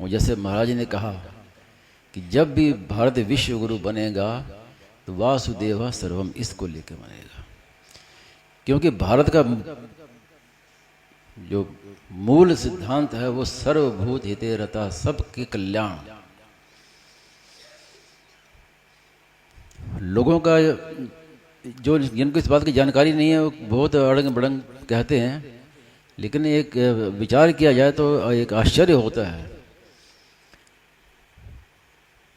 और जैसे महाराज ने कहा कि जब भी भारत विश्व गुरु बनेगा तो वासुदेव सर्वम इसको लेके बनेगा, क्योंकि भारत का जो मूल सिद्धांत है वो सर्वभूत हिते रता, सबके कल्याण। लोगों का जो जिनको इस बात की जानकारी नहीं है वो बहुत अड़ंग बड़ंग कहते हैं, लेकिन एक विचार किया जाए तो एक आश्चर्य होता है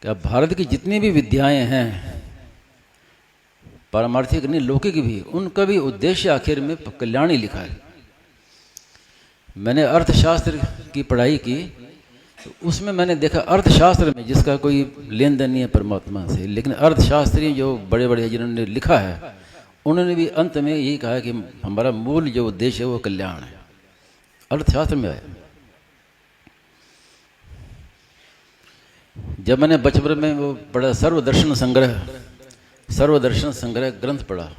कि अब भारत की जितनी भी विद्याएं हैं, पारमार्थिक नहीं लौकिक भी, उनका भी उद्देश्य आखिर में कल्याण ही लिखा है। मैंने अर्थशास्त्र की पढ़ाई की तो उसमें मैंने देखा अर्थशास्त्र में जिसका कोई लेन देन नहीं है परमात्मा से, लेकिन अर्थशास्त्री जो बड़े बड़े जिन्होंने लिखा है उन्होंने भी अंत में यही कहा कि हमारा मूल जो उद्देश्य है वो कल्याण है। अर्थशास्त्र में आया। जब मैंने बचपन में वो पढ़ा सर्वदर्शन संग्रह ग्रंथ पढ़ा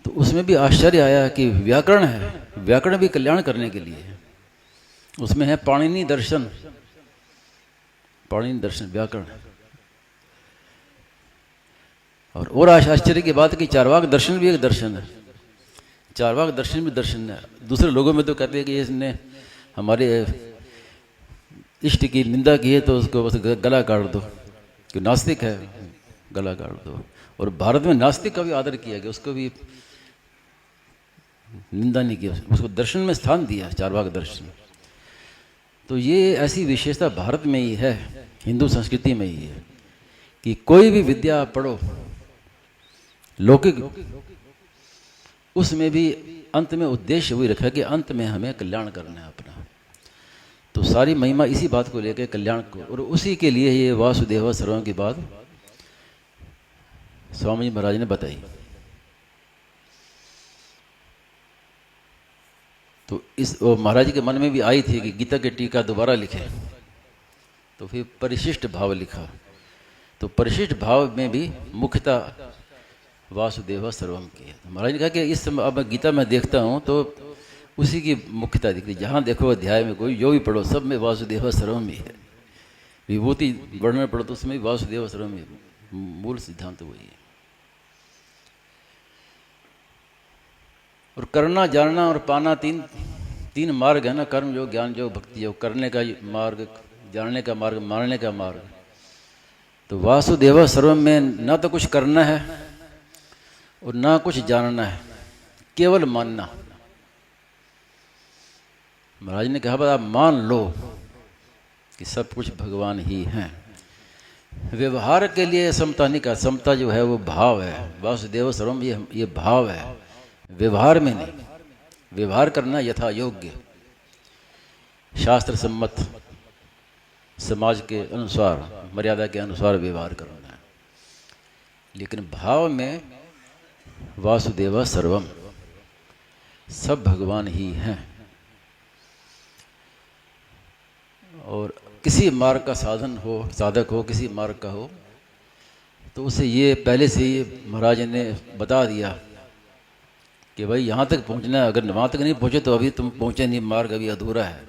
तो उसमें भी आश्चर्य आया कि व्याकरण है, व्याकरण भी कल्याण करने के लिए है। उसमें है पाणिनि दर्शन व्याकरण। और आश्चर्य की बात है कि चारवाक दर्शन भी एक दर्शन है। चारवाक दर्शन भी दर्शन है। दूसरे लोगों में तो कहते हैं कि इसने हमारे इष्ट की निंदा की है तो उसको बस गला काट दो, कि नास्तिक है, गला काट दो। और भारत में नास्तिक का भी आदर किया गया, उसको भी निंदा नहीं किया, उसको दर्शन में स्थान दिया, चारवाक दर्शन। तो ये ऐसी विशेषता भारत में ही है, हिंदू संस्कृति में ही है कि कोई भी विद्या आप पढ़ो लौकिक, उसमें भी अंत में उद्देश्य वही रखा कि अंत में हमें कल्याण करना है अपना। तो सारी महिमा इसी बात को लेकर, कल्याण को, और उसी के लिए ये वासुदेव सर्वम की बात स्वामी जी महाराज ने बताई। तो इस महाराज के मन में भी आई थी कि गीता के टीका दोबारा लिखे, तो फिर परिशिष्ट भाव लिखा। तो परिशिष्ट भाव में भी मुख्यतः वासुदेव सर्वम की है। तो महाराज ने कहा कि इस समय अब मैं गीता में देखता हूँ तो उसी की मुख्यता दिखती। जहाँ देखो अध्याय में कोई जो भी पढ़ो सब में वासुदेव सर्वम ही है। विभूति वर्णन पढ़ो तो उसमें वासुदेव सर्वम ही, मूल सिद्धांत वही है। और करना, जानना और पाना, तीन मार्ग है ना, कर्म योग, ज्ञान योग, भक्ति योग। करने का मार्ग, जानने का मार्ग, मानने का मार्ग। तो वासुदेव सर्वम में ना तो कुछ करना है और ना कुछ जानना है, केवल मानना। महाराज ने कहा आप मान लो कि सब कुछ भगवान ही हैं। व्यवहार के लिए समता नहीं कहा, समता जो है वो भाव है। वासुदेव सर्वम ये भाव है, व्यवहार में नहीं। व्यवहार करना यथा योग्य, शास्त्र सम्मत, समाज के अनुसार, मर्यादा के अनुसार व्यवहार करना है। लेकिन भाव में वासुदेव सर्वम, सब भगवान ही हैं। और किसी मार्ग का साधन हो, साधक हो, किसी मार्ग का हो, तो उसे ये पहले से ही महाराज ने बता दिया कि भाई यहाँ तक पहुँचना है। अगर वहाँ तक नहीं पहुँचे तो अभी तुम पहुँचे नहीं, मार्ग अभी अधूरा है,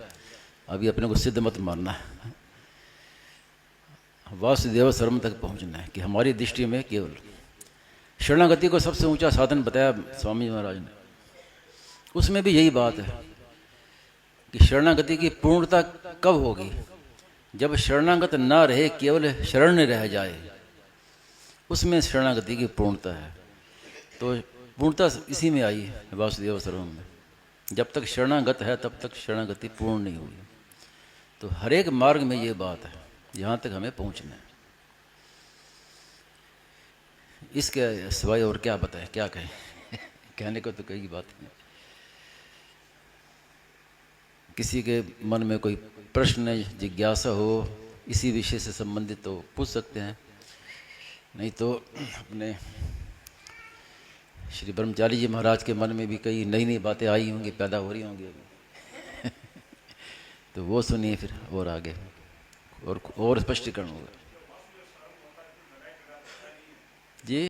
अभी अपने को सिद्ध मत मानना है। वासुदेव सर्वम तक पहुँचना है कि हमारी दृष्टि में केवल शरणागति को सबसे ऊंचा साधन बताया स्वामी महाराज ने। उसमें भी यही बात है कि शरणागति की पूर्णता कब होगी? जब शरणागत ना रहे, केवल शरण रह जाए, उसमें शरणागति की पूर्णता है। तो पूर्णता इसी में आई है वासुदेव सर्वम में। जब तक शरणागत है तब तक शरणागति पूर्ण नहीं हुई। तो हर एक मार्ग में ये बात है, यहाँ तक हमें पहुँचना है। इसके सिवाय और क्या बताएं, क्या कहें? कहने को तो कई बात है। किसी के मन में कोई प्रश्न, जिज्ञासा हो इसी विषय से संबंधित तो पूछ सकते हैं, नहीं तो अपने श्री ब्रह्मचारी जी महाराज के मन में भी कई नई नई बातें आई होंगी, पैदा हो रही होंगी अभी। तो वो सुनिए फिर और आगे और स्पष्टीकरण होगा जी।